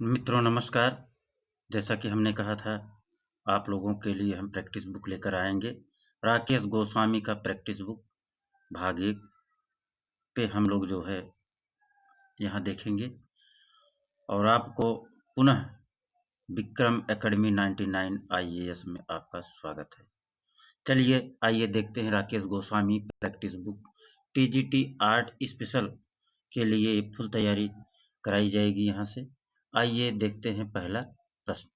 मित्रों नमस्कार। जैसा कि हमने कहा था आप लोगों के लिए हम प्रैक्टिस बुक लेकर आएंगे। राकेश गोस्वामी का प्रैक्टिस बुक भाग 1 पे हम लोग जो है यहाँ देखेंगे और आपको पुनः विक्रम एकेडमी 99 IAS में आपका स्वागत है। चलिए आइए देखते हैं Rakesh Goswami practice book TGT art special के लिए फुल तैयारी कराई जाएगी यहाँ से। आइए देखते हैं पहला प्रश्न।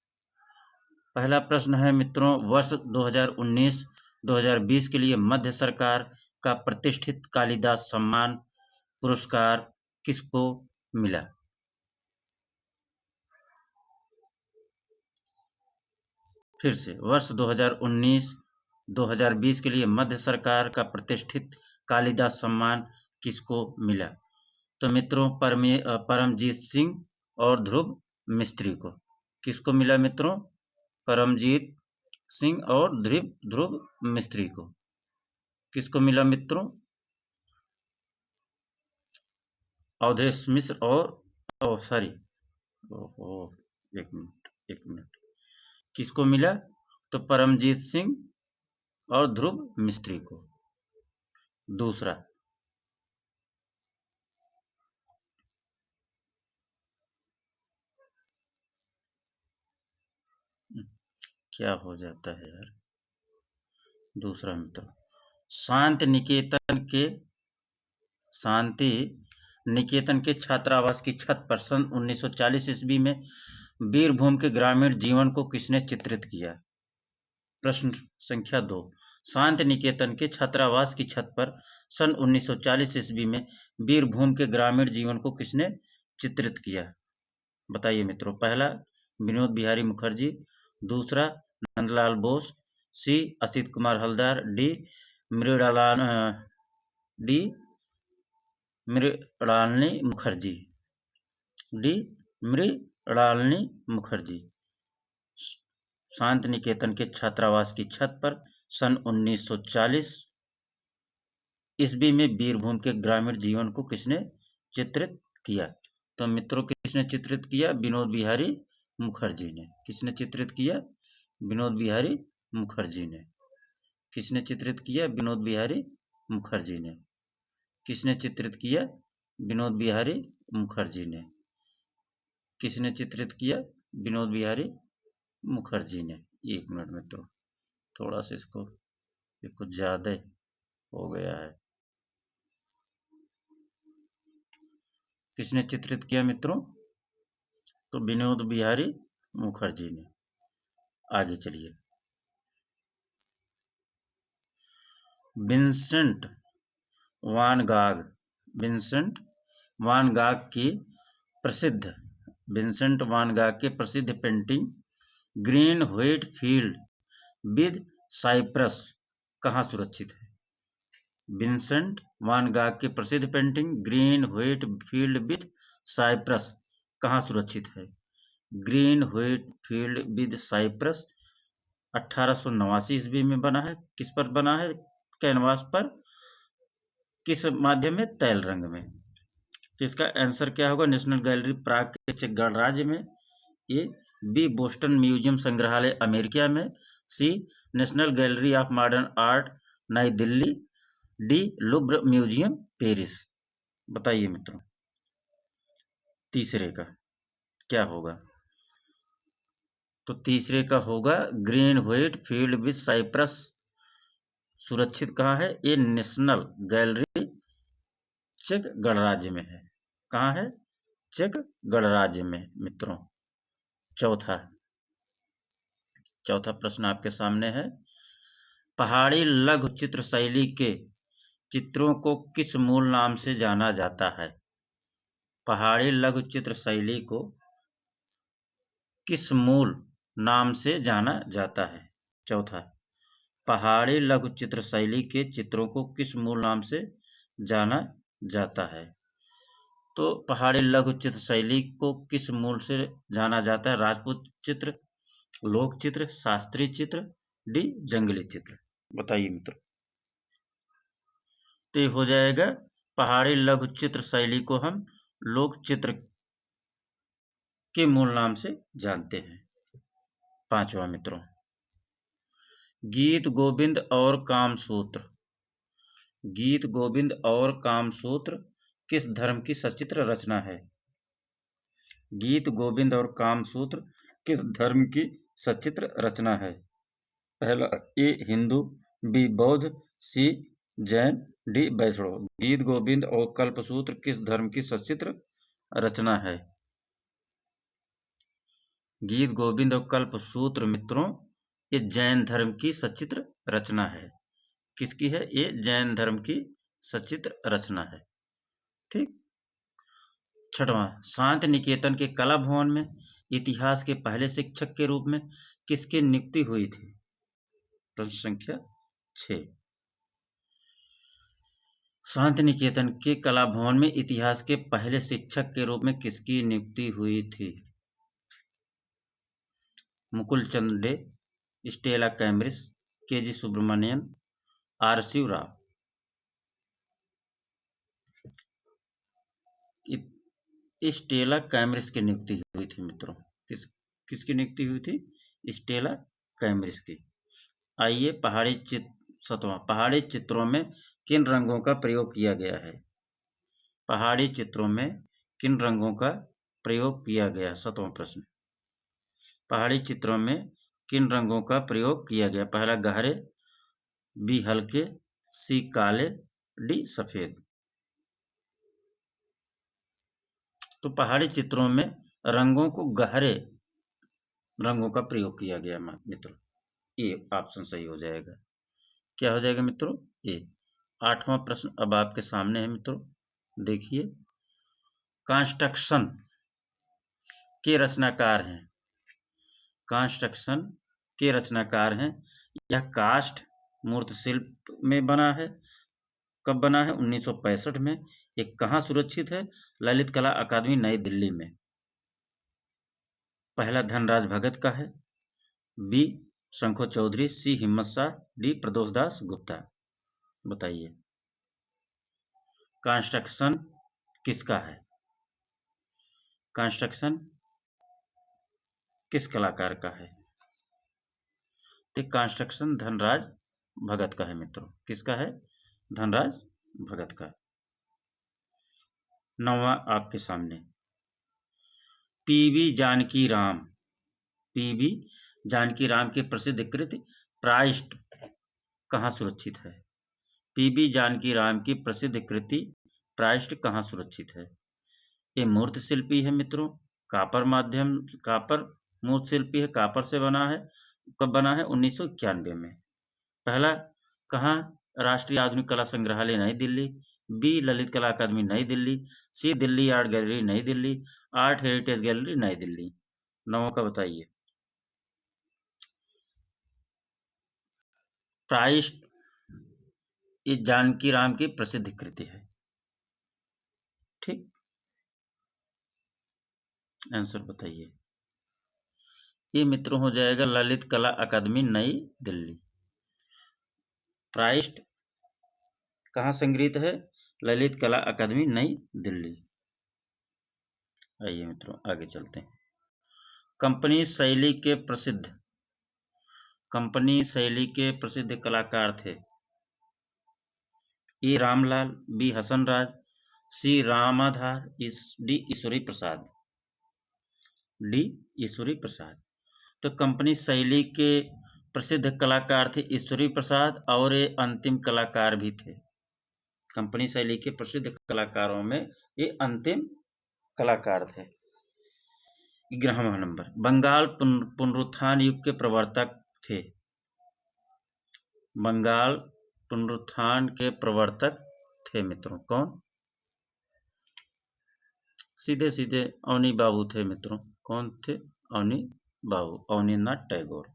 पहला प्रश्न है मित्रों, वर्ष 2019-2020 के लिए मध्य सरकार का प्रतिष्ठित कालिदास सम्मान पुरस्कार किसको मिला? फिर से, वर्ष 2019-2020 के लिए मध्य सरकार का प्रतिष्ठित कालिदास सम्मान किसको मिला? तो मित्रों परमजीत सिंह और ध्रुव मिस्त्री को। किसको मिला मित्रों? परमजीत सिंह और ध्रुव मिस्त्री को। किसको मिला मित्रों? अवधेश मिश्र और सॉरी एक मिनट किसको मिला? तो परमजीत सिंह और ध्रुव मिस्त्री को। दूसरा, क्या हो जाता है यार? दूसरा मित्रों, शांति निकेतन के छात्रावास की छत पर सन 1940 ईस्वी में बीरभूम के ग्रामीण जीवन को किसने चित्रित किया? प्रश्न संख्या 2, शांति निकेतन के छात्रावास की छत पर सन 1940 ईस्वी में बीरभूम के ग्रामीण जीवन को किसने चित्रित किया? बताइए मित्रों। पहला, विनोद बिहारी मुखर्जी। दूसरा, नंदलाल बोस। सी, असित कुमार हलदर। डी, मृणालिनी मुखर्जी। डी, मृणालिनी मुखर्जी। शांति निकेतन के छात्रावास की छत पर सन 1940 ईस्वी में बीरभूम के ग्रामीण जीवन को किसने चित्रित किया? तो मित्रों किसने चित्रित किया? विनोद बिहारी मुखर्जी ने। किसने चित्रित किया? विनोद बिहारी मुखर्जी ने। किसने चित्रित किया? विनोद बिहारी मुखर्जी ने। किसने चित्रित किया? विनोद बिहारी मुखर्जी ने। किसने चित्रित किया? विनोद बिहारी मुखर्जी ने। एक मिनट मित्रों, थोड़ा सा इसको कुछ ज्यादा हो गया है। किसने चित्रित किया मित्रों? तो विनोद बिहारी मुखर्जी ने। आगे चलिए। विंसेंट वान गाग की प्रसिद्ध painting green wheat field with cypress कहाँ सुरक्षित है? विंसेंट वान गाग की प्रसिद्ध painting green wheat field with cypress कहाँ सुरक्षित है? Green wheat field with cypress 1889 ईस्वी में बना है। किस पर बना है? कैनवास पर। किस माध्यम में? तैल रंग में। तो इसका आंसर क्या होगा? नेशनल गैलरी प्राग के चेक गणराज्य में। ए, बी, बोस्टन म्यूजियम संग्रहालय अमेरिका में। C, National Gallery of Modern Art New Delhi. D, Louvre museum Paris. बताइए मित्रों, तीसरे का क्या होगा? तो तीसरे का होगा green wheat field with cypress सुरक्षित कहाँ है? ये नेशनल गैलरी चेक गणराज्य में है। कहाँ है? चेक गणराज्य में मित्रों। चौथा प्रश्न आपके सामने है। पहाड़ी लघु चित्र शैली के चित्रों को किस मूल नाम से जाना जाता है? पहाड़ी लघु चित्र शैली को किस मूल नाम से जाना जाता है? चौथा, पहाड़ी लघु चित्र शैली के चित्रों को किस मूल नाम से जाना जाता है? तो पहाड़ी लघु चित्र शैली को किस मूल से जाना जाता है? राजपूत चित्र, लोक चित्र, शास्त्रीय चित्र, डी, जंगली चित्र। बताइए मित्रों। तो ये हो जाएगा पहाड़ी लघु चित्र शैली को हम लोक चित्र के मूल नाम से जानते हैं? पांचवा मित्रों, गीत गोविंद और कामसूत्र। गीत गोविंद और कामसूत्र किस धर्म की सचित्र रचना है? गीत गोविंद और कामसूत्र किस धर्म की सचित्र रचना है? पहला, ए हिंदू, बी बौद्ध, सी जैन, डी वैष्णव। गीत गोविंद और कल्पसूत्र किस धर्म की सचित्र रचना है? गीत गोविंद और कल्पसूत्र मित्रों, ये जैन धर्म की सचित्र रचना है। किसकी है? ये जैन धर्म की सचित्र रचना है। ठीक। छठवां, शांति निकेतन के कला भवन में इतिहास के पहले शिक्षक के रूप में किसकी नियुक्ति हुई थी? प्रश्न संख्या 6। शांति निकेतन के कला भवन में इतिहास के पहले शिक्षक के रूप में किसकी नियुक्ति हुई थी? Mukul Chand Dey, Stella Cambridge, K G. Subramanyan, R. Shiv Rao. Stella Cambridge की नियुक्ति हुई थी मित्रों। किसकी नियुक्ति हुई थी? स्टेला कैम्ब्रिज की। आइए, पहाड़ी चित्रों में किन रंगों का प्रयोग किया गया है? पहाड़ी चित्रों में किन रंगों का प्रयोग किया गया? 7वां प्रश्न। पहाड़ी चित्रों में किन रंगों का प्रयोग किया गया? पहला, गहरे, बी हल्के, सी काले, डी सफेद। तो पहाड़ी चित्रों में रंगों को गहरे रंगों का प्रयोग किया गया मित्रों। ए ऑप्शन सही हो जाएगा। क्या हो जाएगा मित्रों? ए। 8वां प्रश्न अब आपके सामने है मित्रों, देखिए। कंस्ट्रक्शन के रचनाकार हैं। कंस्ट्रक्शन के रचनाकार हैं। यह काष्ठ मूर्ति शिल्प में बना है। कब बना है? 1965 में। ये कहाँ सुरक्षित है? ललित कला अकादमी, नई दिल्ली में। पहला, धनराज भगत का है, बी शंखो चौधरी, सी हिम्मत शाह, डी प्रदोष दास गुप्ता। बताइए, कंस्ट्रक्शन किसका है? कंस्ट्रक्शन किस कलाकार का है? तो कंस्ट्रक्शन धनराज भगत का है मित्रों। किसका है? धनराज भगत का। 9वां आपके सामने, पीवी जानकी राम। पीवी जानकी राम की प्रसिद्ध कृति प्राइस्ट कहाँ सुरक्षित है? पीवी जानकी राम की प्रसिद्ध कृति प्राइस्ट कहाँ सुरक्षित है? ये मूर्ति शिल्पी है मित्रों, कापर मूर्ति शिल्पी है, कापर से बना है। कब बना है? 1991 में। पहला, कहाँ? राष्ट्रीय आधुनिक कला संग्रहालय, नई दिल्ली, बी ललित कला अकादमी, नई दिल्ली, सी Delhi art gallery, New Delhi, art heritage gallery, New Delhi. 9 का बताइए। प्राइस्ट ये जानकी राम की प्रसिद्ध कृति है। ठीक, आंसर बताइए। ये मित्रों हो जाएगा ललित कला अकादमी, नई दिल्ली। प्राइस्ट कहाँ संग्रहित है? ललित कला अकादमी, नई दिल्ली। आइए मित्रों, आगे चलते हैं। कंपनी शैली के प्रसिद्ध कलाकार थे। ए रामलाल, बी हसनराज, सी रामाधार, डी ईश्वरी प्रसाद। डी ईश्वरी प्रसाद। तो कंपनी शैली के प्रसिद्ध कलाकार थे ईश्वरी प्रसाद, और ये अंतिम कलाकार भी थे। कंपनी शैली के प्रसिद्ध कलाकारों में ये अंतिम कलाकार थे। 11वां नंबर, बंगाल पुनरुत्थान युग के प्रवर्तक थे। बंगाल पुनरुत्थान के प्रवर्तक थे मित्रों कौन? सीधे सीधे अवनी बाबू थे मित्रों। कौन थे? अवनी बाबू, अवनीनाथ टैगोर।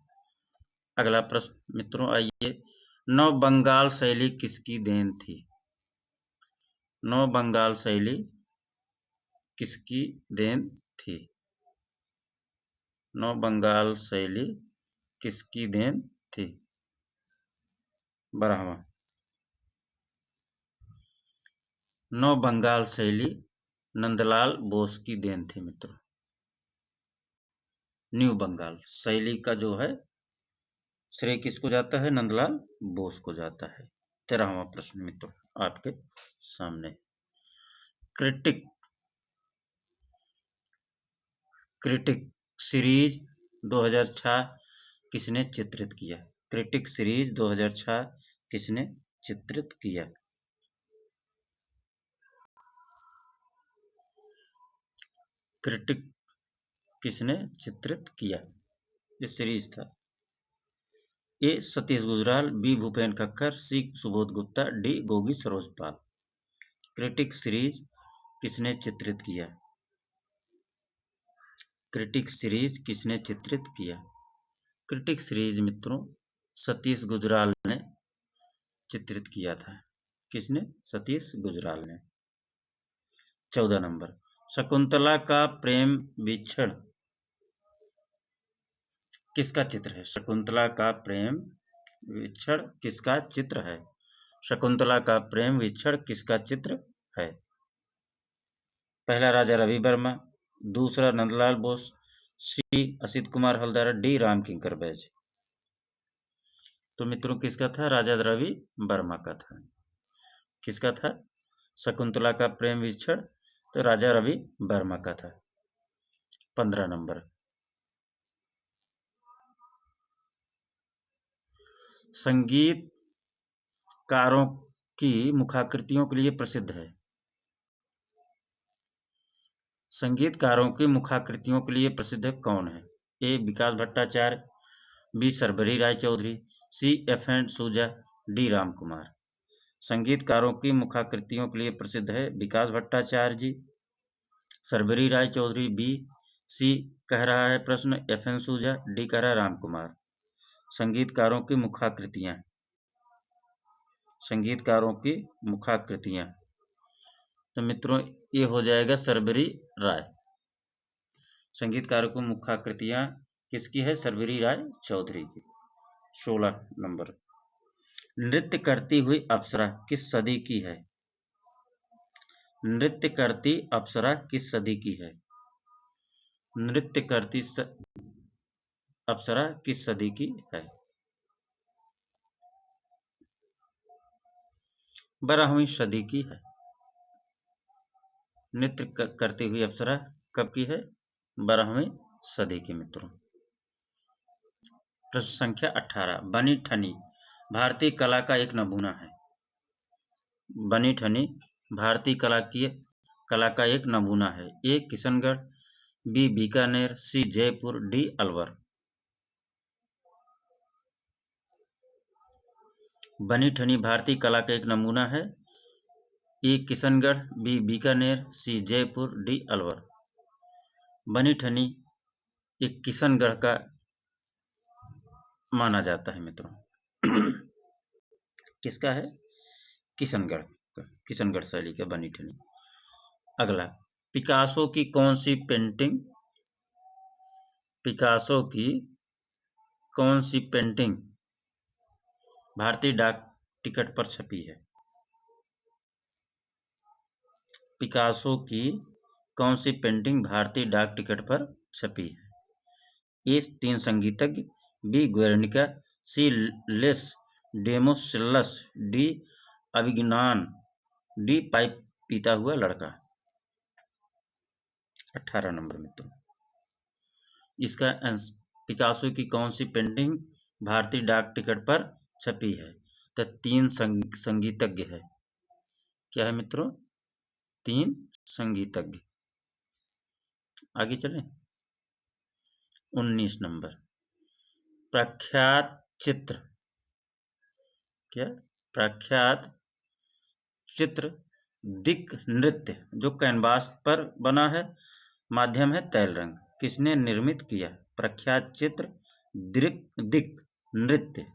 अगला प्रश्न मित्रों, आइए। नव बंगाल शैली किसकी देन थी? नव बंगाल शैली किसकी देन थी? नव बंगाल शैली किसकी देन थी? 12वां, नव बंगाल शैली नंदलाल बोस की देन थी मित्रों। न्यू बंगाल शैली का जो है श्रेय किसको जाता है? नंदलाल बोस को जाता है। 13वां प्रश्न मित्रों आपके सामने। क्रिटिक क्रिटिक सीरीज 2006 किसने चित्रित किया? क्रिटिक सीरीज 2006 किसने चित्रित किया? क्रिटिक किसने चित्रित किया? ये सीरीज था। ए सतीश गुजराल, बी भूपेन खक्कर, सी सुबोध गुप्ता, डी गोगी सरोज पाल। क्रिटिक सीरीज किसने चित्रित किया? क्रिटिक सीरीज किसने चित्रित किया? क्रिटिक सीरीज मित्रों सतीश गुजराल ने चित्रित किया था। किसने? सतीश गुजराल ने। 14 नंबर, शकुंतला का प्रेम विक्षण किसका चित्र है? शकुंतला का प्रेम विक्षण किसका चित्र है? शकुंतला का प्रेम विक्षण किसका चित्र है? पहला राजा रवि वर्मा, दूसरा नंदलाल बोस, सी असित कुमार हल्दार, डी राम किंकर बैज। तो मित्रों किसका था? राजा रवि वर्मा का था। किसका था? शकुंतला का प्रेम विक्षण तो राजा रवि वर्मा का था। 15 नंबर, संगीतकारों की मुखाकृतियों के लिए प्रसिद्ध है। संगीतकारों की मुखाकृतियों के लिए प्रसिद्ध कौन है? ए विकास भट्टाचार्य, बी सर्वरी राय चौधरी, सी एफ एन सूजा, डी राम कुमार। संगीतकारों की मुखाकृतियों के लिए प्रसिद्ध है विकास भट्टाचार्य जी, सर्वरी राय चौधरी बी, सी कह रहा है प्रश्न एफ एन सूजा, डी कह रहा है राम कुमार। संगीतकारों की मुखाकृतियां, संगीतकारों की मुखाकृतियां, तो मित्रों ये हो जाएगा सर्वरी राय। संगीतकारों की मुखाकृतियां किसकी है? सर्वरी राय चौधरी की। 16 नंबर, नृत्य करती हुई अप्सरा किस सदी की है? नृत्य करती अप्सरा किस सदी की है? नृत्य करती अप्सरा किस सदी की है? 12वीं सदी की है। नृत्य करती हुई अप्सरा कब की है? 12वीं सदी की मित्रों। प्रश्न संख्या 18, बनी ठनी भारतीय कला का एक नमूना है। बनी ठनी भारतीय कला का एक नमूना है। ए किशनगढ़, बी बीकानेर, सी जयपुर, डी अलवर। बनी ठनी भारतीय कला का एक नमूना है। ए किशनगढ़, बी बीकानेर, सी जयपुर, डी अलवर। बनी ठनी एक किशनगढ़ का माना जाता है मित्रों। किसका है? किशनगढ़, किशनगढ़ शैली का बनी ठनी। अगला, पिकासो की कौन सी पेंटिंग, पिकासो की कौन सी पेंटिंग भारतीय डाक टिकट पर छपी है? पिकासो की कौन सी पेंटिंग भारतीय डाक टिकट पर छपी है? ए 3 संगीतज्ञ, बी गुएर्निका, सी लेस डेमोसिल्लस, डी अविग्नान, डी पाइप पीता हुआ लड़का। 18 नंबर मित्रों, इसका पिकासो की कौन सी पेंटिंग भारतीय डाक टिकट पर छपी है? तो 3 संगीतज्ञ है। क्या है मित्रों? 3 संगीतज्ञ। आगे चलें। 19 नंबर, प्रख्यात चित्र, क्या? प्रख्यात चित्र दिक नृत्य जो कैनवास पर बना है, माध्यम है तैल रंग, किसने निर्मित किया? प्रख्यात चित्र दिक नृत्य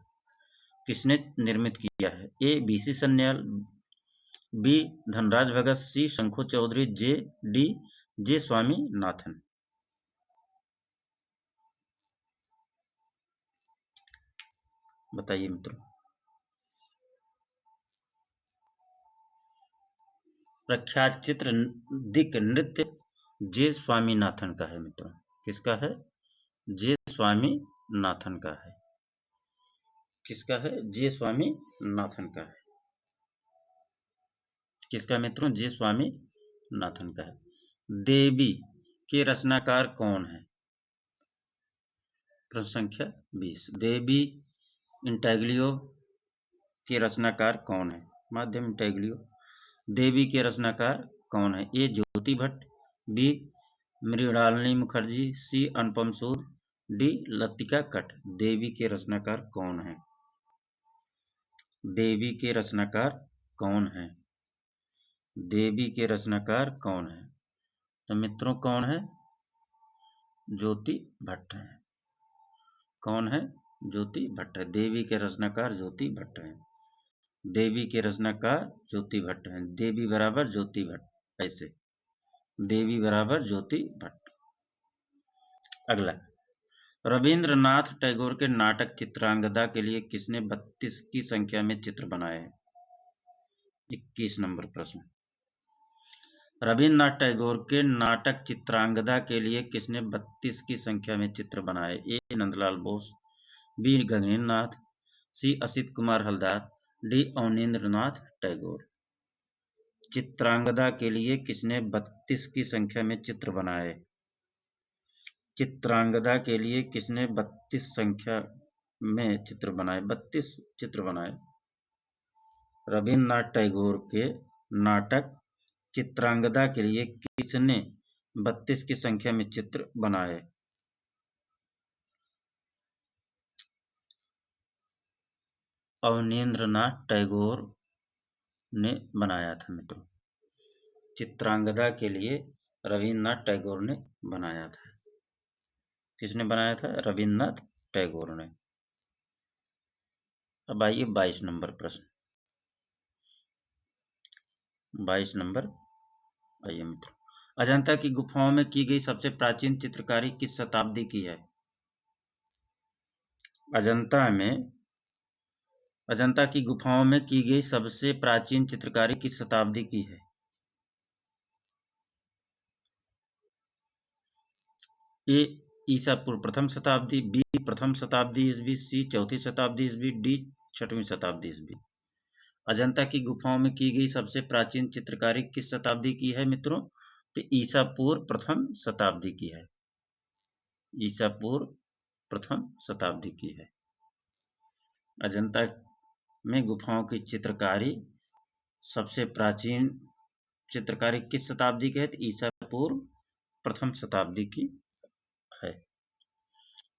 किसने निर्मित किया है? A B C Sanyal, B Dhanraj Bhagat, C Sankho Chaudhuri, D J Swaminathan. बताइए मित्रों। प्रख्यात चित्र दिक नृत्य जे स्वामीनाथन का है मित्रों। किसका है? जे स्वामीनाथन का है। किसका है? जे स्वामीनाथन का है। किसका मित्रों? जे स्वामीनाथन का है। देवी के रचनाकार कौन है? प्रश्न संख्या 20। देवी इंटेग्लियो के रचनाकार कौन है? माध्यम इंटेग्लियो। देवी के रचनाकार कौन है? ए ज्योति भट्ट, बी मृणालिनी मुखर्जी, सी अनुपम सूद, डी लतिका कट। देवी के रचनाकार कौन है? देवी के रचनाकार कौन है? देवी के रचनाकार कौन है? तो मित्रों कौन है? ज्योति भट्ट है। कौन है? ज्योति भट्ट है। देवी के रचनाकार ज्योति भट्ट है। देवी के रचनाकार ज्योति भट्ट है। देवी बराबर ज्योति भट्ट, ऐसे देवी बराबर ज्योति भट्ट। अगला, रविंद्रनाथ टैगोर के नाटक चित्रांगदा के लिए किसने 32 की संख्या में चित्र बनाए हैं? 21 नंबर प्रश्न। रविंद्रनाथ टैगोर के नाटक चित्रांगदा के लिए किसने 32 की संख्या में चित्र बनाए? ए नंदलाल बोस, बी गगनेन्द्र नाथ, सी असित कुमार हलदार, डी अवनींद्रनाथ टैगोर। चित्रांगदा के लिए किसने 32 की संख्या में चित्र बनाए? चित्रांगदा के लिए किसने 32 संख्या में चित्र बनाए? 32 चित्र बनाए। रविंद्रनाथ टैगोर के नाटक चित्रांगदा के लिए किसने 32 की संख्या में चित्र बनाए? अवनींद्रनाथ टैगोर ने बनाया था मित्रों। चित्रांगदा के लिए रविंद्रनाथ टैगोर ने बनाया था। किसने बनाया था? रविंद्रनाथ टैगोर ने। अब आइए 22 नंबर प्रश्न। 22 नंबर आइए मित्रों, अजंता की गुफाओं में की गई सबसे प्राचीन चित्रकारी किस शताब्दी की है? अजंता की गुफाओं में की गई सबसे प्राचीन चित्रकारी किस शताब्दी की है? ए ईसा पूर्व प्रथम शताब्दी, बी प्रथम शताब्दी ईस्वी, सी चौथी शताब्दी ईस्वी, डी छठवीं शताब्दी ईस्वी। अजंता की गुफाओं में की गई सबसे प्राचीन चित्रकारी किस शताब्दी की है मित्रों? तो ईसा पूर्व प्रथम शताब्दी की है। ईसा पूर्व प्रथम शताब्दी की है। अजंता में गुफाओं की चित्रकारी सबसे प्राचीन चित्रकारी किस शताब्दी की है? तो ईसा पूर्व प्रथम शताब्दी की है।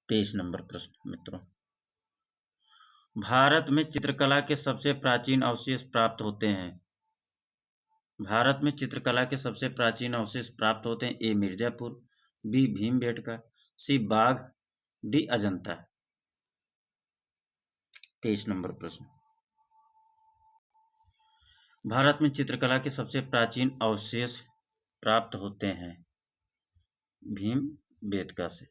23 नंबर प्रश्न मित्रों, भारत में चित्रकला के सबसे प्राचीन अवशेष प्राप्त होते हैं? भारत में चित्रकला के सबसे प्राचीन अवशेष प्राप्त होते हैं। ए मिर्जापुर, बी भीमबेटका, सी बाघ, डी अजंता। 23 नंबर प्रश्न, भारत में चित्रकला के सबसे प्राचीन अवशेष प्राप्त होते हैं भीमबेटका से।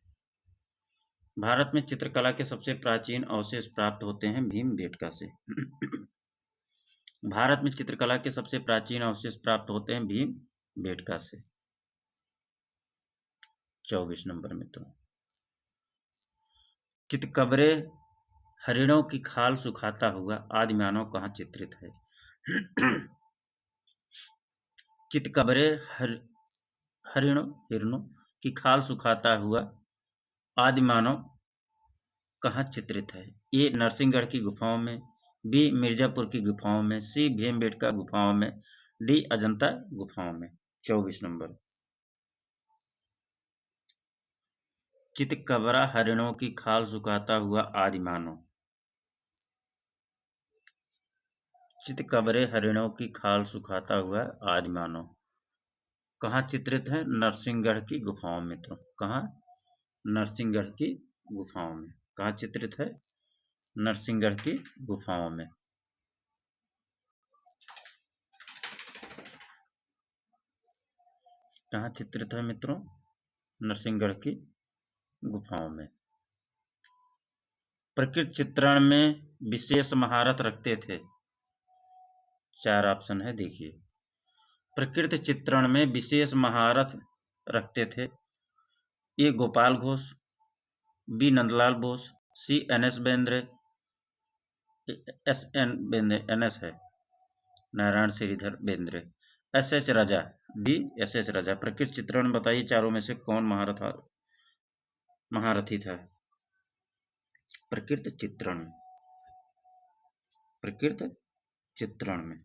भारत में चित्रकला के सबसे प्राचीन अवशेष प्राप्त होते हैं भीमबेटका से। भारत में चित्रकला के सबसे प्राचीन अवशेष प्राप्त होते हैं भीमबेटका से। 24 नंबर मित्रों, चितकबरे हरिणों की खाल सुखाता हुआ आदि मानव कहाँ चित्रित है? चितकबरे हिरणों की खाल सुखाता हुआ आदि मानव कहाँ चित्रित है? ए नरसिंहगढ़ की गुफाओं में, बी मिर्जापुर की गुफाओं में, सी भीमबेटका गुफाओं में, डी अजंता गुफाओं में। 24 नंबर, चितकबरा हरिणों की खाल सुखाता हुआ आदि मानव। चितकबरे हरिणों की खाल सुखाता हुआ आदि मानव कहाँ चित्रित है? नरसिंहगढ़ की गुफाओं में। तो कहाँ? नरसिंहगढ़ की गुफाओं में। कहाँ चित्रित है? नरसिंहगढ़ की गुफाओं में। कहाँ चित्रित है मित्रों? नरसिंहगढ़ की गुफाओं में। प्रकृति चित्रण में विशेष महारत रखते थे? 4 ऑप्शन है, देखिए। प्रकृति चित्रण में विशेष महारत रखते थे। ए गोपाल घोष, बी नंदलाल बोस, सी NS Bendre, SN Bendre, NS है नारायण श्रीधर बेंद्रे, SS राजा, डी SS राजा। प्रकृति चित्रण बताइए चारों में से कौन महारथी था। प्रकृति चित्रण में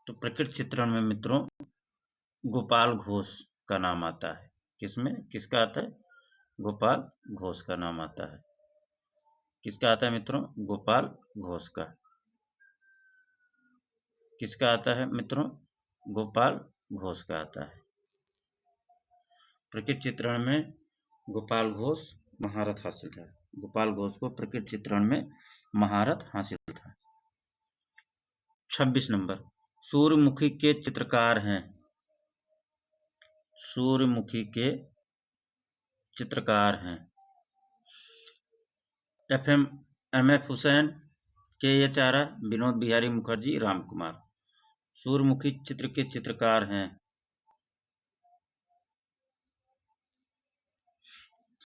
तो प्रकृति चित्रण में मित्रों गोपाल घोष का नाम आता है। किसका आता है? गोपाल घोष का नाम आता है। किसका आता है मित्रों? गोपाल घोष का। किसका आता है मित्रों? गोपाल घोष का आता है। प्रकृति चित्रण में गोपाल घोष महारथ हासिल था। गोपाल घोष को प्रकृति चित्रण में महारथ हासिल था। 26 नंबर, सूर्यमुखी के चित्रकार हैं। सूर्यमुखी के चित्रकार हैं MF हुसैन, KH आरा, विनोद बिहारी मुखर्जी, राम कुमार। सूर्यमुखी चित्र के चित्रकार हैं।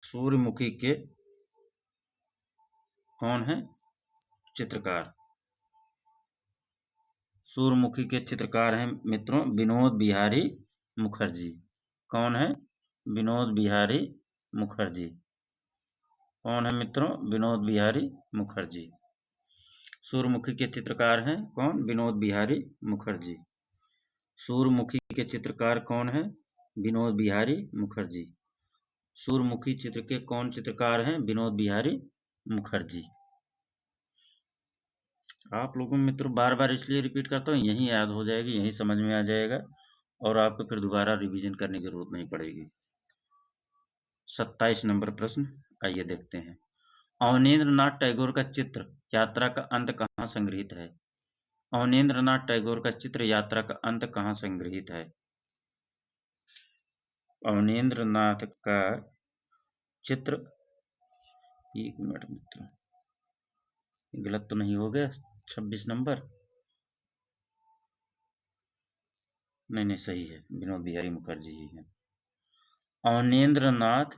सूर्यमुखी के कौन है चित्रकार? सूर्यमुखी के चित्रकार हैं मित्रों विनोद बिहारी मुखर्जी। कौन है? विनोद बिहारी मुखर्जी। कौन है मित्रों? विनोद बिहारी मुखर्जी। सूर्यमुखी के चित्रकार हैं कौन? विनोद बिहारी मुखर्जी। सूर्यमुखी के चित्रकार कौन है? विनोद बिहारी मुखर्जी। सूर्यमुखी चित्र के कौन चित्रकार हैं? विनोद बिहारी मुखर्जी। आप लोगों में मित्रों बार बार इसलिए रिपीट करता हूँ, यही याद हो जाएगी, यही समझ में आ जाएगा और आपको फिर दोबारा रिवीजन करने की जरूरत नहीं पड़ेगी। 27 नंबर प्रश्न, आइए देखते हैं। अवनींद्रनाथ टैगोर का चित्र यात्रा का अंत कहाँ संग्रहित है? अवनींद्रनाथ टैगोर का चित्र यात्रा का अंत कहाँ संग्रहित है? अवनींद्रनाथ का चित्र, एक मिनट मित्रों, गलत तो नहीं हो गया? 26 नंबर नहीं सही है, विनोद बिहारी मुखर्जी ही है। अवनींद्रनाथ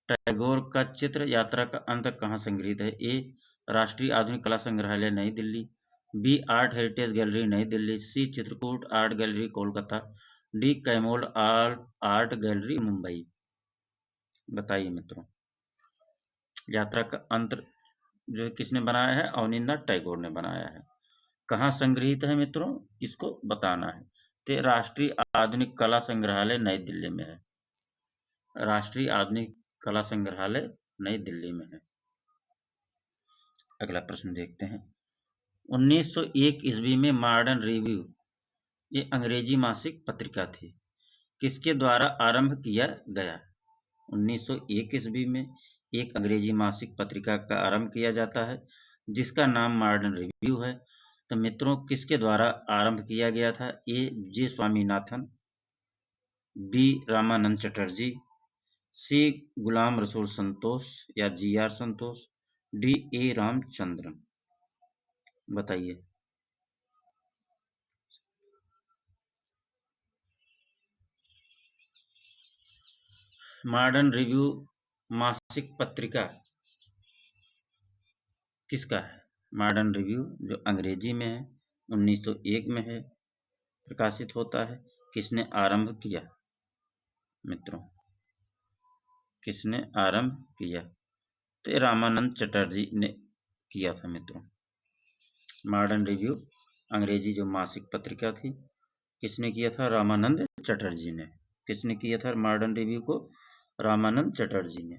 टैगोर का चित्र यात्रा का अंत कहाँ संग्रहित है? ए राष्ट्रीय आधुनिक कला संग्रहालय New Delhi, B art heritage gallery New Delhi, C Chitrakoot art gallery Kolkata, D कैमोल आर्ट गैलरी मुंबई। बताइए मित्रों, यात्रा का अंत जो किसने बनाया है? अवनींद्रनाथ टैगोर ने बनाया है। कहाँ संग्रहित है मित्रों? इसको बताना है। तो राष्ट्रीय आधुनिक कला संग्रहालय नई दिल्ली में है। राष्ट्रीय आधुनिक कला संग्रहालय नई दिल्ली में है। अगला प्रश्न देखते हैं। 1901 ईस्वी में मॉडर्न रिव्यू, ये अंग्रेजी मासिक पत्रिका थी, किसके द्वारा आरंभ किया गया? 1901 ईस्वी में एक अंग्रेजी मासिक पत्रिका का आरंभ किया जाता है जिसका नाम मॉडर्न रिव्यू है। तो मित्रों किसके द्वारा आरंभ किया गया था? A J Swaminathan, B Ramananda Chatterjee, C Ghulam Rasool Santosh या GR Santosh, D A Ramachandran. बताइए। मॉडर्न रिव्यू मासिक पत्रिका किसका है? मॉडर्न रिव्यू जो अंग्रेजी में है, 1901 में है, प्रकाशित होता है। किसने आरंभ किया मित्रों? किसने आरंभ किया? तो रामानंद चटर्जी ने किया था मित्रों। मॉडर्न रिव्यू अंग्रेजी जो मासिक पत्रिका थी, किसने किया था? रामानंद चटर्जी ने। किसने किया था मॉडर्न रिव्यू को? रामानंद चटर्जी ने।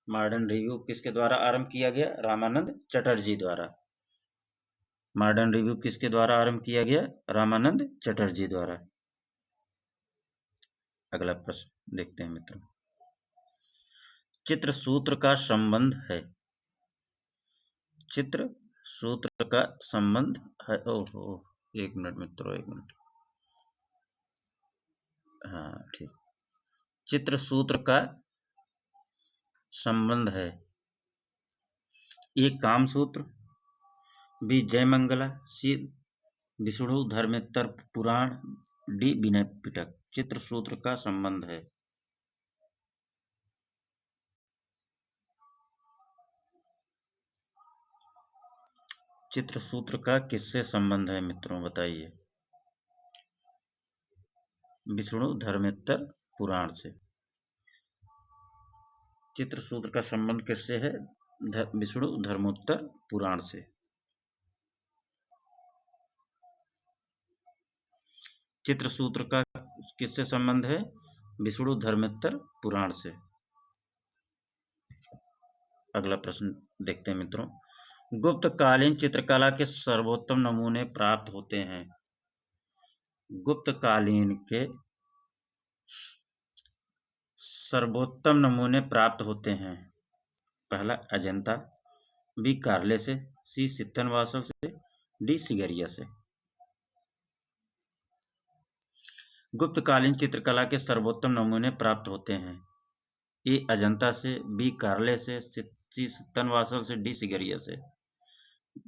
मॉडर्न रिव्यू किसके द्वारा आरंभ किया गया? रामानंद चटर्जी द्वारा। मॉडर्न रिव्यू किसके द्वारा आरंभ किया गया? रामानंद चटर्जी द्वारा। अगला प्रश्न देखते हैं मित्रों। चित्र सूत्र का संबंध है। चित्र सूत्र का संबंध है। ओहो, एक मिनट मित्रों, एक मिनट। हाँ ठीक। चित्र सूत्र का संबंध है। ए कामसूत्र, बी जयमंगला, सी विष्णु धर्मेत्तर पुराण, डी विनय पिटक। चित्र सूत्र का संबंध है। चित्रसूत्र का किससे संबंध है मित्रों, बताइए। विष्णु धर्मोत्तर पुराण से। चित्रसूत्र का संबंध किससे है? विष्णु धर्मोत्तर पुराण से। चित्रसूत्र का किससे संबंध है? विष्णु धर्मोत्तर पुराण से। अगला प्रश्न देखते हैं मित्रों। गुप्तकालीन चित्रकला के सर्वोत्तम नमूने प्राप्त होते हैं। गुप्तकालीन के सर्वोत्तम नमूने प्राप्त होते हैं। पहला अजंता, बी कार्ले से, सी सित्तनवासल से, डी सिगरिया से। गुप्तकालीन चित्रकला के सर्वोत्तम नमूने प्राप्त होते हैं। ए अजंता से, बी कार्ले से, सी सित्तनवासल से, डी सिगरिया से।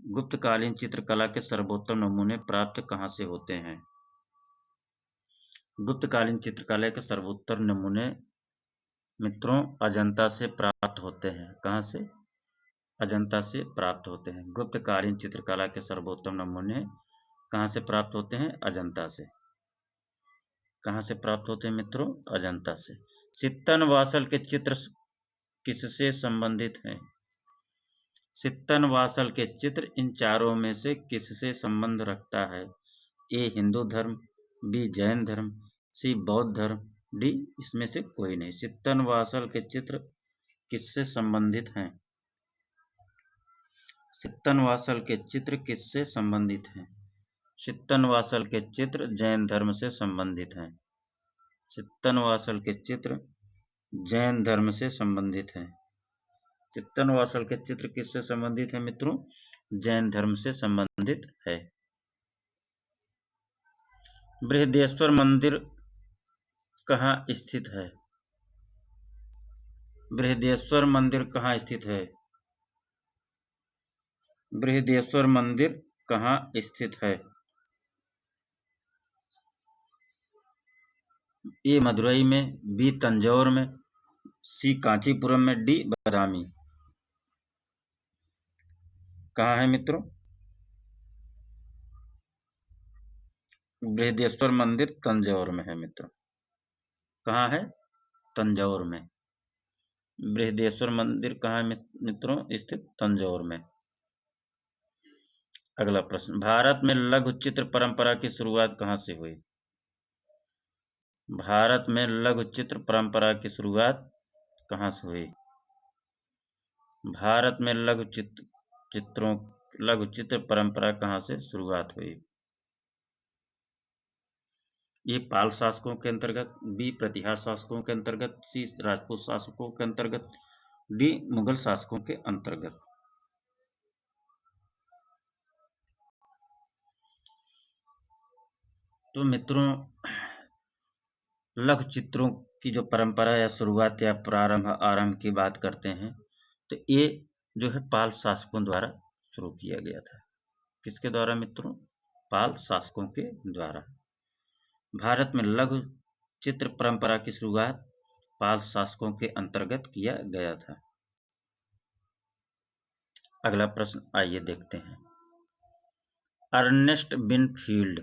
गुप्तकालीन चित्रकला के सर्वोत्तम नमूने प्राप्त कहाँ से होते हैं? गुप्तकालीन चित्रकला के सर्वोत्तम नमूने मित्रों अजंता से प्राप्त होते हैं। कहाँ से? अजंता से प्राप्त होते हैं। गुप्तकालीन चित्रकला के सर्वोत्तम नमूने कहाँ से प्राप्त होते हैं? अजंता से। कहाँ से प्राप्त होते हैं मित्रों? अजंता से। सित्तनवासल के चित्र किससे संबंधित हैं? सित्तनवासल के चित्र इन चारों में से किससे संबंध रखता है? ए हिंदू धर्म, बी जैन धर्म, सी बौद्ध धर्म, डी इसमें से कोई नहीं। सित्तनवासल के चित्र किससे संबंधित हैं? सित्तनवासल के चित्र किससे संबंधित हैं? सित्तनवासल के चित्र जैन धर्म से संबंधित हैं। सित्तनवासल के चित्र जैन धर्म से संबंधित हैं। चित्तनवासल के चित्र किससे संबंधित है मित्रों? जैन धर्म से संबंधित है। बृहदेश्वर मंदिर कहाँ स्थित है? बृहदेश्वर मंदिर कहाँ स्थित है? बृहदेश्वर मंदिर कहाँ स्थित है? ए मदुरई में, बी तंजौर में, सी कांचीपुरम में, डी बादामी। कहाँ है मित्रों? बृहदेश्वर मंदिर तंजौर में है मित्रों। कहाँ है? तंजौर में। बृहदेश्वर मंदिर कहाँ है मित्रों? स्थित तंजौर में। अगला प्रश्न, भारत में लघु चित्र परंपरा की शुरुआत कहाँ से हुई? भारत में लघु चित्र परंपरा की शुरुआत कहाँ से हुई? भारत में लघु चित्र परंपरा कहाँ से शुरुआत हुई? ये पाल शासकों के अंतर्गत, बी प्रतिहार शासकों के अंतर्गत, सी राजपूत शासकों के अंतर्गत, डी मुगल शासकों के अंतर्गत। तो मित्रों लघु चित्रों की जो परंपरा या शुरुआत या आरंभ की बात करते हैं तो ये जो है पाल शासकों द्वारा शुरू किया गया था। किसके द्वारा मित्रों? पाल शासकों के द्वारा। भारत में लघु चित्र परंपरा की शुरुआत पाल शासकों के अंतर्गत किया गया था। अगला प्रश्न आइए देखते हैं। अर्नेस्ट विनफील्ड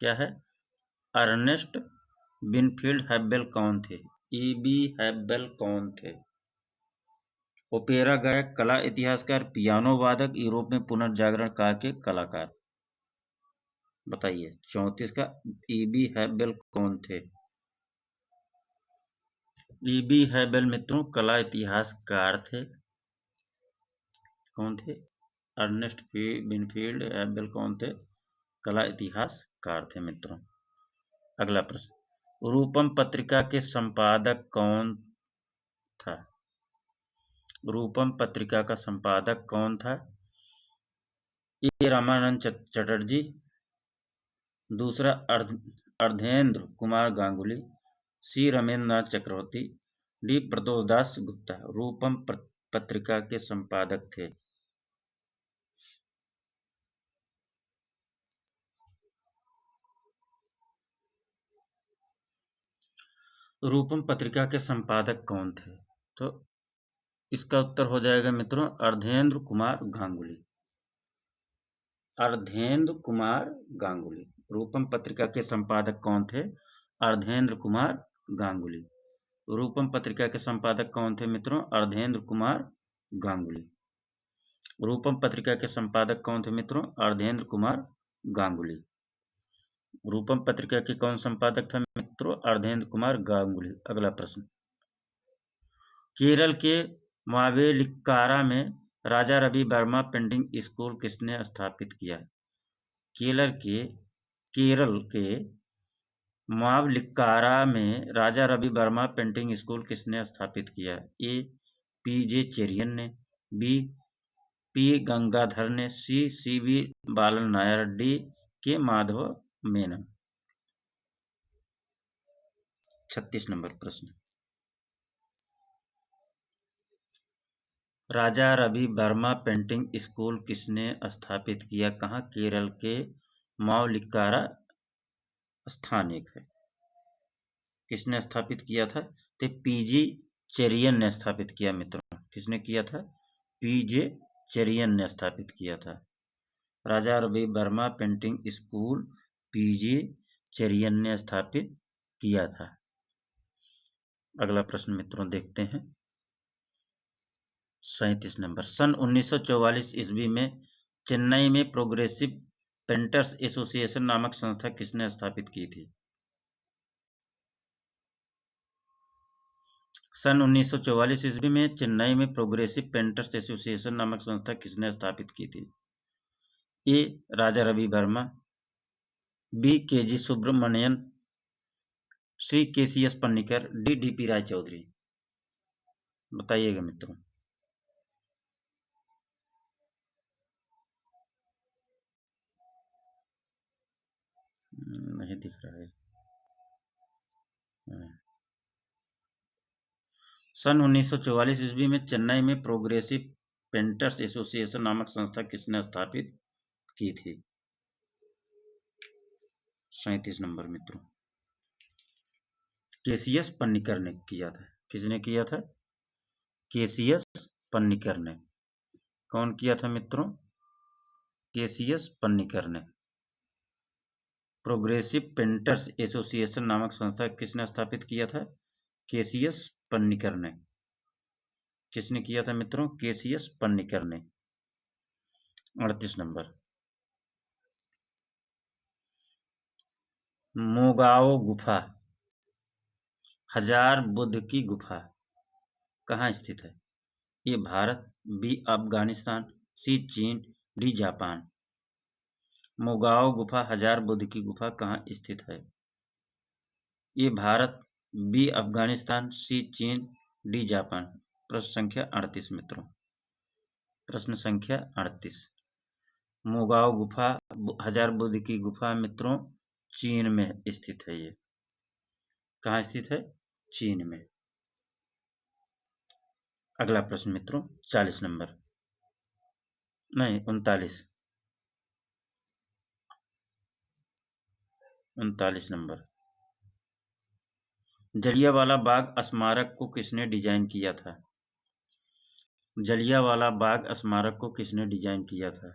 क्या है? अर्नेस्ट विनफील्ड हैब्बेल कौन थे? ई.बी. हैब्बेल कौन थे? ओपेरा गायक, कला इतिहासकार, पियानो वादक, यूरोप में पुनर्जागरण काल के कलाकार। बताइए 34 का। ई.बी. हैब्बेल कौन थे? ई.बी. हैब्बेल मित्रों कला इतिहासकार थे। कौन थे? अर्नेस्ट विनफील्ड हैब्बेल कौन थे? कला इतिहासकार थे मित्रों। अगला प्रश्न, रूपम पत्रिका के संपादक कौन था? रूपम पत्रिका का संपादक कौन था? ए रामानंद चटर्जी, दूसरा अर्धेंद्र कुमार गांगुली, सी रमेंद्र नाथ चक्रवर्ती, डी प्रदोष दास गुप्ता रूपम पत्रिका के संपादक थे। रूपम पत्रिका के संपादक कौन थे? तो इसका उत्तर हो जाएगा मित्रों अर्धेंद्र कुमार गांगुली। अर्धेंद्र कुमार गांगुली। रूपम पत्रिका के संपादक कौन थे? अर्धेंद्र कुमार गांगुली। रूपम पत्रिका के संपादक कौन थे मित्रों? अर्धेंद्र कुमार गांगुली। रूपम पत्रिका के संपादक कौन थे मित्रों? अर्धेंद्र कुमार गांगुली। रूपम पत्रिका के कौन संपादक थे मित्रों? अर्धेंद्र कुमार गांगुली। अगला प्रश्न, केरल के मावेलिक्कारा में राजा रवि वर्मा पेंटिंग स्कूल किसने स्थापित किया? केरल के मावलिक्कारा में राजा रवि वर्मा पेंटिंग स्कूल किसने स्थापित किया? ए पी.जे. चेरियन ने, बी पी गंगाधर ने, सी वी बालन नायर, डी के माधव मेनन। 36 नंबर प्रश्न, राजा रवि वर्मा पेंटिंग स्कूल किसने स्थापित किया? कहाँ? केरल के मावलिक्कारा स्थान एक है। किसने स्थापित किया था? तो पीजे चेरियन ने स्थापित किया मित्रों। किसने किया था? पीजे चेरियन ने स्थापित किया था। राजा रवि वर्मा पेंटिंग स्कूल पीजे चेरियन ने स्थापित किया था। अगला प्रश्न मित्रों देखते हैं, 37 नंबर, सन 1944 ईस्वी में चेन्नई में प्रोग्रेसिव पेंटर्स एसोसिएशन नामक संस्था किसने स्थापित की थी? सन 1944 ईस्वी में चेन्नई में प्रोग्रेसिव पेंटर्स एसोसिएशन नामक संस्था किसने स्थापित की थी? ए राजा रवि वर्मा, बी के जी सुब्रमण्यन, सी केसीएस पन्नीकर, डी डीपी राय चौधरी। बताइएगा मित्रों। नहीं दिख रहा है। सन 1944 ईस्वी में चेन्नई में प्रोग्रेसिव पेंटर्स एसोसिएशन नामक संस्था किसने स्थापित की थी? 37 नंबर मित्रों, केसीएस पन्नीकर ने किया था। किसने किया था? केसीएस पन्नीकर ने। कौन किया था मित्रों? केसीएस पन्नीकर ने। प्रोग्रेसिव पेंटर्स एसोसिएशन नामक संस्था किसने स्थापित किया था? केसीएस पन्नीकर ने। किसने किया था मित्रों? केसीएस पन्नीकर ने। 38 नंबर, मोगाओ गुफा, हजार बुद्ध की गुफा कहाँ स्थित है? ए भारत, बी अफगानिस्तान, सी चीन, डी जापान। मोगाओ गुफा, हजार बुद्ध की गुफा कहाँ स्थित है? ए भारत, बी अफगानिस्तान, सी चीन, डी जापान। प्रश्न संख्या 38 मित्रों। प्रश्न संख्या 38, मोगाओ गुफा, हजार बुद्ध की गुफा मित्रों चीन में स्थित है। ये कहाँ स्थित है? चीन में। अगला प्रश्न मित्रों 40 नंबर, नहीं 39 नंबर, जलियांवाला बाग स्मारक को किसने डिजाइन किया था? जलियांवाला बाग स्मारक को किसने डिजाइन किया था?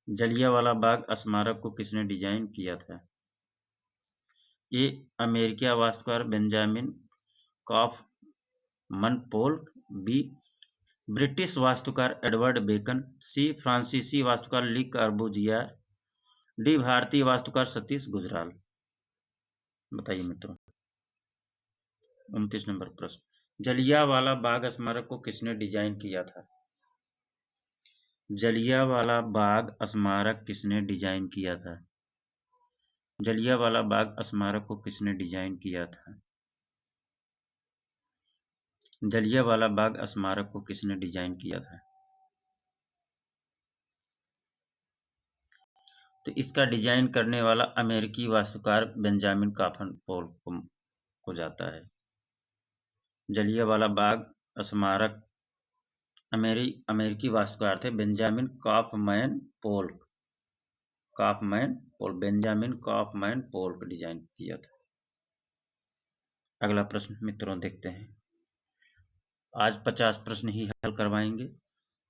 जलियांवाला बाग स्मारक को किसने डिजाइन किया था? ए अमेरिकी वास्तुकार बेंजामिन कॉफमन पोल्क, बी ब्रिटिश वास्तुकार एडवर्ड बेकन, सी फ्रांसीसी वास्तुकार ली कॉर्बुजियर, डी भारतीय वास्तुकार सतीश गुजराल। बताइए मित्रों। 29 नंबर प्रश्न, जलियांवाला बाग स्मारक को किसने डिजाइन किया था? जलियांवाला बाग स्मारक किसने डिजाइन किया था? जलियांवाला बाग स्मारक को किसने डिजाइन किया था? जलियांवाला बाग स्मारक को किसने डिजाइन किया था? तो इसका डिजाइन करने वाला अमेरिकी वास्तुकार बेंजामिन कॉफमन पोल्क को जाता है। जलियांवाला बाग स्मारक अमेरिकी वास्तुकार थे Benjamin Kauffman पोल्क। Benjamin Kauffman पोल्क design किया था। अगला प्रश्न मित्रों देखते हैं। आज 50 प्रश्न ही हल करवाएंगे।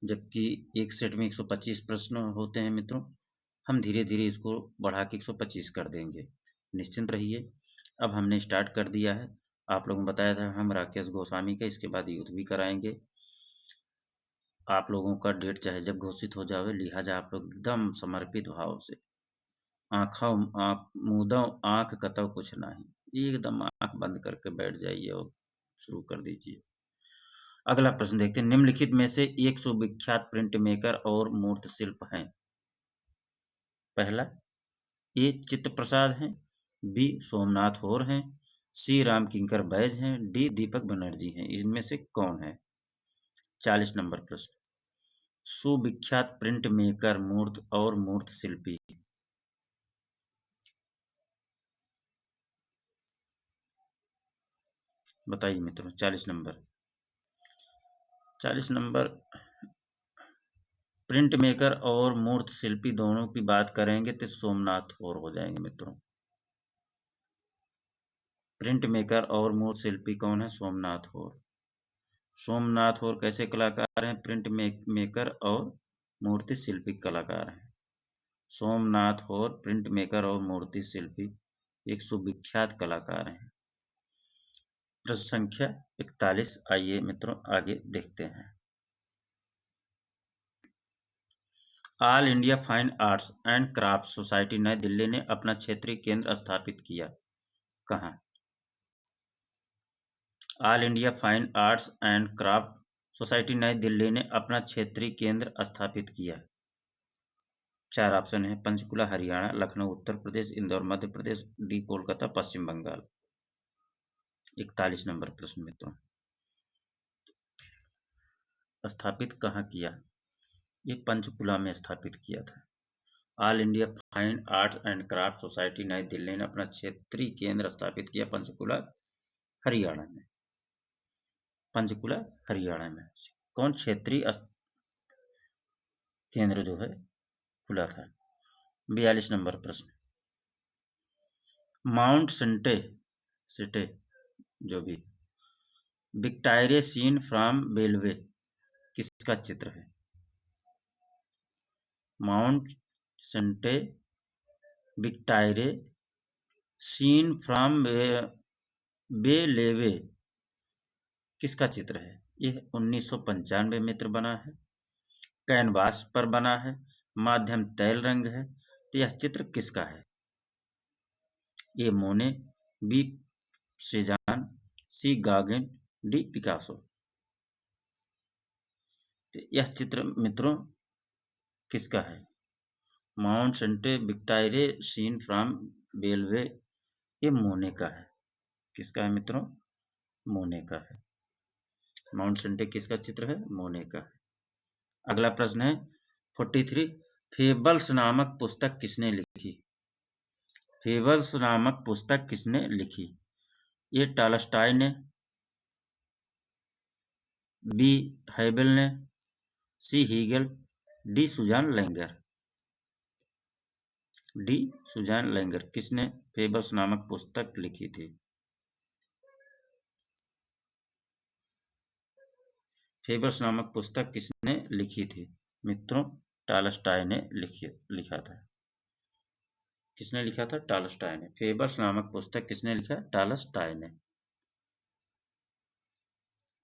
जबकि एक सेट में 125 प्रश्न होते हैं मित्रों। हम धीरे धीरे इसको बढ़ा के 125 कर देंगे, निश्चिंत रहिए। अब हमने स्टार्ट कर दिया है। आप लोगों को बताया था हम राकेश गोस्वामी का इसके बाद युद्ध भी कराएंगे। आप लोगों का डेट चाहे जब घोषित हो जावे, लिहाजा आप लोग एकदम समर्पित भाव से मूंदो आँख कतौ कुछ नहीं, एकदम आँख बंद करके बैठ जाइए और शुरू कर दीजिए। अगला प्रश्न देखते हैं, निम्नलिखित में से एक सुविख्यात प्रिंट मेकर और मूर्त शिल्प हैं। पहला, ए चित्त प्रसाद हैं, बी सोमनाथ होर हैं, सी राम किंकर बैज हैं, डी दीपक बनर्जी हैं। इनमें से कौन है? 40 नंबर प्रश्न, सुविख्यात प्रिंट मेकर मूर्त और मूर्त शिल्पी। बताइए मित्रों। 40 नंबर प्रिंट मेकर और मूर्त शिल्पी दोनों की बात करेंगे तो सोमनाथ होर हो जाएंगे मित्रों। प्रिंट मेकर और मूर्त शिल्पी कौन है? सोमनाथ होर। सोमनाथ होर कैसे कलाकार हैं? प्रिंट मेकर और मूर्ति शिल्पी कलाकार हैं। सोमनाथ होर प्रिंट मेकर और मूर्ति शिल्पी एक सुविख्यात कलाकार हैं। प्रश्न संख्या 41। आइए मित्रों आगे देखते हैं। All India fine arts and craft society नई दिल्ली ने अपना क्षेत्रीय केंद्र स्थापित किया। कहाँ? All India fine arts and craft society नई दिल्ली ने अपना क्षेत्रीय केंद्र स्थापित किया। 4 ऑप्शन है, पंचकुला हरियाणा, लखनऊ उत्तर प्रदेश, इंदौर मध्य प्रदेश, डी कोलकाता पश्चिम बंगाल। 41 नंबर प्रश्न मित्रों, स्थापित कहाँ किया? ये पंचकुला में स्थापित किया था। All India fine arts and craft society नई दिल्ली ने अपना क्षेत्रीय केंद्र स्थापित किया पंचकुला हरियाणा में। पंचकुला हरियाणा में कौन क्षेत्रीय केंद्र जो है खुला था? 42 नंबर प्रश्न, माउंट सिटे जो भी विक्टोरिया सीन फ्रॉम बेलवे किसका चित्र है? माउंट सेंटे विक्टोरिया सीन फ्रॉम बेलेवे किसका चित्र है? यह 1995 मित्र बना है, कैनवास पर बना है, माध्यम तैल रंग है, तो यह चित्र किसका है? ए मोने, बी सेजान, सी गागन, डी पिकासो। तो यह चित्र मित्रों किसका है? माउंट सेंटे विक्टोरिया सीन फ्रॉम बेलवे, ये मोने का है। किसका है मित्रों? मोने का है। माउंट सेंटे किसका चित्र है? मोने का है। अगला प्रश्न है 43, फेबल्स नामक पुस्तक किसने लिखी? फेबल्स नामक पुस्तक किसने लिखी? ए टॉलस्टॉय ने, बी हेबल ने, C Hegel, D Susanne Langer. D Susanne Langer किसने फेबल्स नामक पुस्तक लिखी थी? फेबल्स नामक पुस्तक किसने लिखी थी मित्रों? टॉलस्टॉय ने लिखा था। किसने लिखा था? टॉलस्टॉय ने। फेबल्स नामक पुस्तक किसने लिखा? टॉलस्टॉय ने।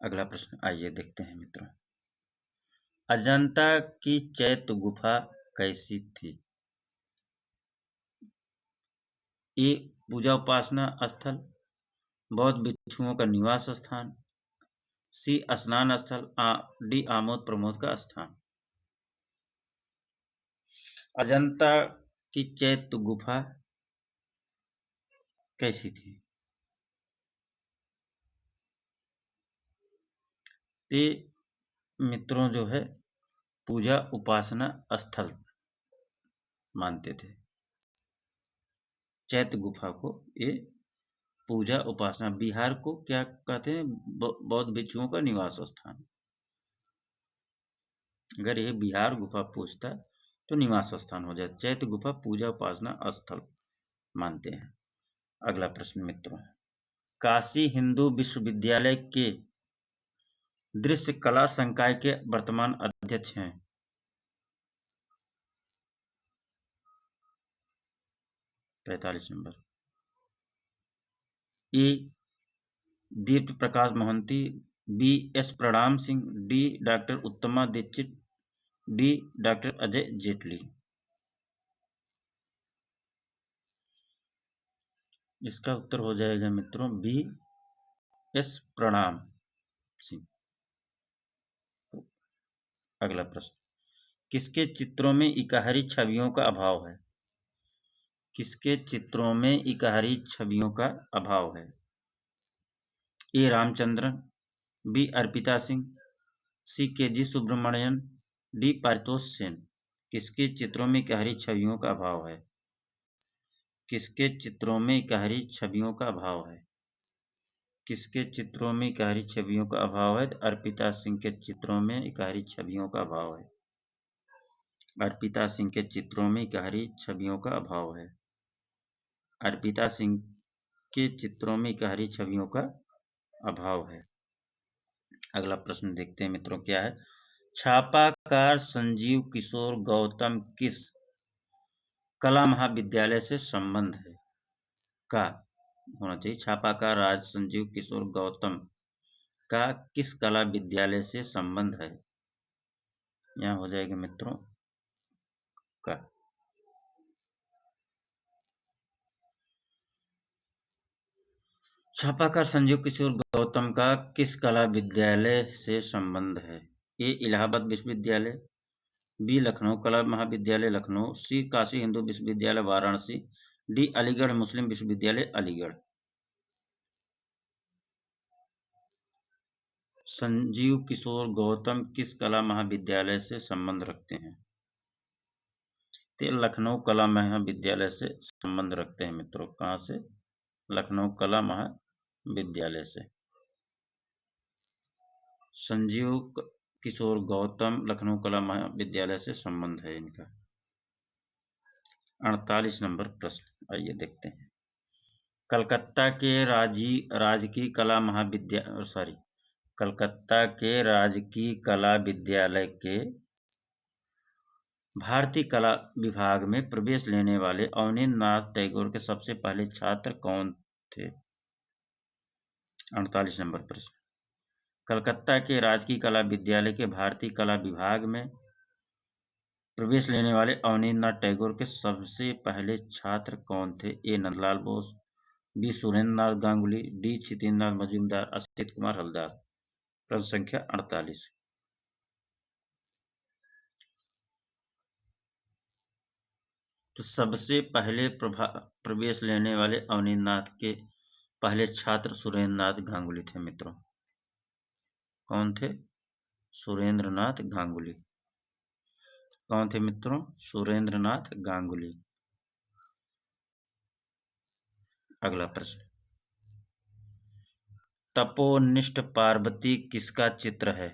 अगला प्रश्न आइए देखते हैं मित्रों, अजंता की चैत्य गुफा कैसी थी? ए पूजा उपासना स्थल, बौद्ध भिक्षुओं का निवास स्थान, सी स्नान स्थल, डी आमोद प्रमोद का स्थान। अजंता की चैत्य गुफा कैसी थी? ये मित्रों जो है पूजा उपासना स्थल मानते थे। चैत्य गुफा को ये पूजा उपासना, बिहार को क्या कहते हैं? बौद्ध भिक्षुओं का निवास स्थान। अगर ये बिहार गुफा पूछता तो निवास स्थान हो जाए। चैत्य गुफा पूजा उपासना स्थल मानते हैं। अगला प्रश्न मित्रों, काशी हिंदू विश्वविद्यालय के दृश्य कला संकाय के वर्तमान अध्यक्ष हैं? पैंतालीस नंबर। ए दीप्त प्रकाश मोहंती, बी एस प्रणाम सिंह, डी डॉक्टर उत्तमा दीक्षित, डी डॉक्टर अजय जेटली। इसका उत्तर हो जाएगा मित्रों बी एस प्रणाम सिंह। अगला प्रश्न, किसके चित्रों में इकहरी छवियों का अभाव है? किसके चित्रों में इकहरी छवियों का अभाव है? ए रामचंद्रन, बी अर्पिता सिंह, सी के जी सुब्रमण्यन, डी पारितोष सेन। किसके चित्रों में इकहरी छवियों का अभाव है? किसके चित्रों में इकहरी छवियों का अभाव है? किसके चित्रों में इकहरी छवियों का अभाव है? अर्पिता सिंह के चित्रों में इकहरी छवियों का अभाव है। अर्पिता सिंह के चित्रों में इकहरी छवियों का अभाव है। अर्पिता सिंह के चित्रों में इकहरी छवियों का अभाव है। अगला प्रश्न देखते हैं मित्रों, क्या है? छापाकार संजीव किशोर गौतम किस कला महाविद्यालय से संबंध है? का होना चाहिए। छापाकार राज संजीव किशोर गौतम का किस कला विद्यालय से संबंध है? यहाँ हो जाएगा मित्रों का। छापाकार संजीव किशोर गौतम का किस कला विद्यालय से संबंध है? ए इलाहाबाद विश्वविद्यालय, बी लखनऊ कला महाविद्यालय लखनऊ, सी काशी हिंदू विश्वविद्यालय वाराणसी, डी अलीगढ़ मुस्लिम विश्वविद्यालय अलीगढ़। संजीव किशोर गौतम किस कला महाविद्यालय से संबंध रखते हैं? तो लखनऊ कला महाविद्यालय से संबंध रखते हैं मित्रों। कहाँ से? लखनऊ कला महाविद्यालय से। संजीव किशोर गौतम लखनऊ कला महाविद्यालय से संबंध है इनका। 48 नंबर प्रश्न, आइए देखते हैं। कलकत्ता के राजकीय कला महाविद्यालय कलकत्ता के राजकीय कला विद्यालय के भारतीय कला विभाग में प्रवेश लेने वाले अवनींद्र नाथ टैगोर के सबसे पहले छात्र कौन थे? 48 नंबर प्रश्न, कलकत्ता के राजकीय कला विद्यालय के भारतीय कला विभाग में प्रवेश लेने वाले अवनींद्र नाथ टैगोर के सबसे पहले छात्र कौन थे? ए नंदलाल बोस, बी सुरेंद्र नाथ गांगुली, डी छितेंद्र नाथ मजूमदार, असित कुमार हलदार। प्रश्न संख्या 48। तो सबसे पहले प्रवेश लेने वाले अवनींद्र नाथ के पहले छात्र सुरेंद्र नाथ गांगुली थे मित्रों। कौन थे? सुरेंद्र नाथ गांगुली। कौन थे मित्रों? सुरेंद्र नाथ गांगुली। अगला प्रश्न, तपोनिष्ठ पार्वती किसका चित्र है?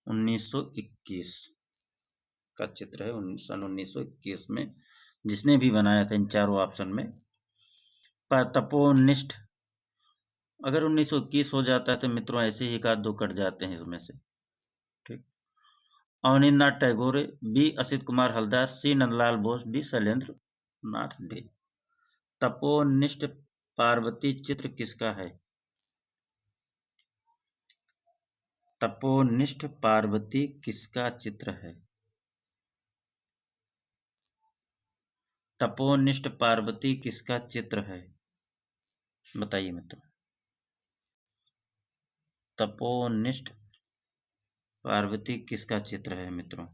1921 का चित्र है। सन 1921 में जिसने भी बनाया था इन चारों ऑप्शन में। तपोनिष्ठ अगर 1921 हो जाता है तो मित्रों ऐसे ही एक आध दो कट जाते हैं इसमें से। ठीक। अवनींद्र नाथ टैगोर, बी असित कुमार हलदार, सी नंदलाल बोस, डी शैलेंद्र नाथ डे। तपोनिष्ठ पार्वती चित्र किसका है? तपोनिष्ठ पार्वती किसका चित्र है? तपोनिष्ठ पार्वती किसका चित्र है? बताइए मित्रों। तपोनिष्ठ पार्वती किसका चित्र है मित्रों?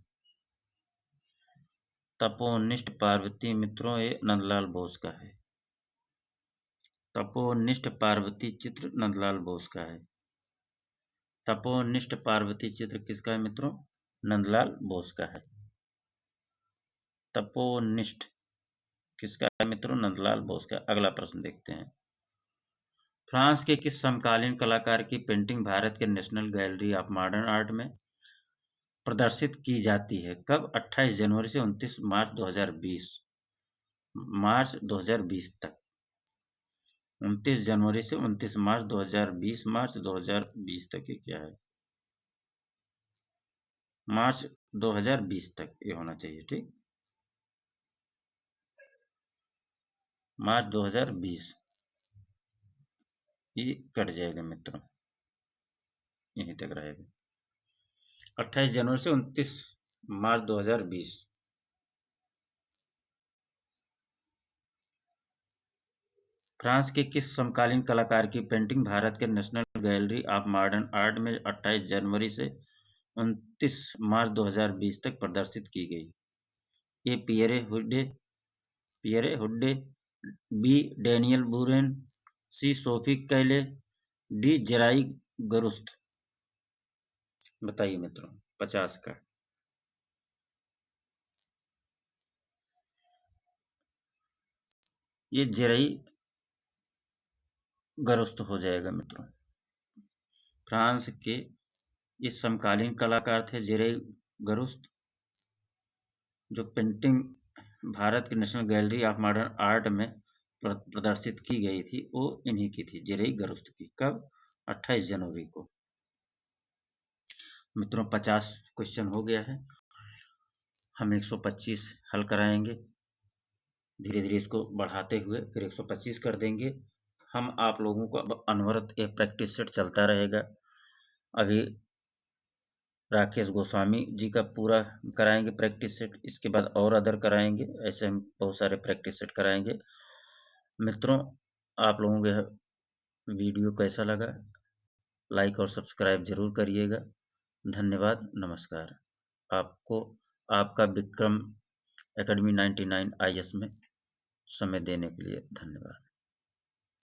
तपोनिष्ठ पार्वती मित्रों ये नंदलाल बोस का है। तपोनिष्ठ पार्वती चित्र नंदलाल बोस का है। तपोनिष्ठ पार्वती चित्र किसका है मित्रों? नंदलाल बोस का है। तपोनिष्ठ किसका है मित्रों? नंदलाल बोस का। अगला प्रश्न देखते हैं। फ्रांस के किस समकालीन कलाकार की पेंटिंग भारत के national Gallery of Modern art में प्रदर्शित की जाती है? कब? 28 जनवरी से 29 मार्च 2020 तक। 29 जनवरी से 29 मार्च 2020 तक ये क्या है? मार्च 2020 तक ये होना चाहिए, ठीक। मार्च 2020 ये कट जाएगा मित्रों, यहीं तक रहेगा। 28 जनवरी से 29 मार्च 2020। फ्रांस के किस समकालीन कलाकार की पेंटिंग भारत के national Gallery of Modern art में 28 जनवरी से 29 मार्च 2020 तक प्रदर्शित की गई? A. Pierre Huyghe, B. Daniel Buren, C. Sophie Calle, D. Gerard Garouste. बताइए मित्रों, 50 का। ये जेराई गरुस्त हो जाएगा मित्रों। फ्रांस के इस समकालीन कलाकार थे जेराई गरुस्त, जो पेंटिंग भारत की national Gallery of Modern art में प्रदर्शित की गई थी, वो इन्हीं की थी, जेराई गरुस्त की। कब? 28 जनवरी को। मित्रों 50 क्वेश्चन हो गया है, हम 125 हल कराएंगे। धीरे धीरे इसको बढ़ाते हुए फिर 125 कर देंगे। हम आप लोगों को अब अनवरत एक प्रैक्टिस सेट चलता रहेगा। अभी राकेश गोस्वामी जी का पूरा कराएंगे प्रैक्टिस सेट, इसके बाद और अदर कराएंगे, ऐसे हम बहुत सारे प्रैक्टिस सेट कराएंगे। मित्रों आप लोगों को यह वीडियो कैसा लगा, लाइक और सब्सक्राइब जरूर करिएगा। धन्यवाद, नमस्कार। आपको आपका विक्रम एकेडमी 99 IS में समय देने के लिए धन्यवाद।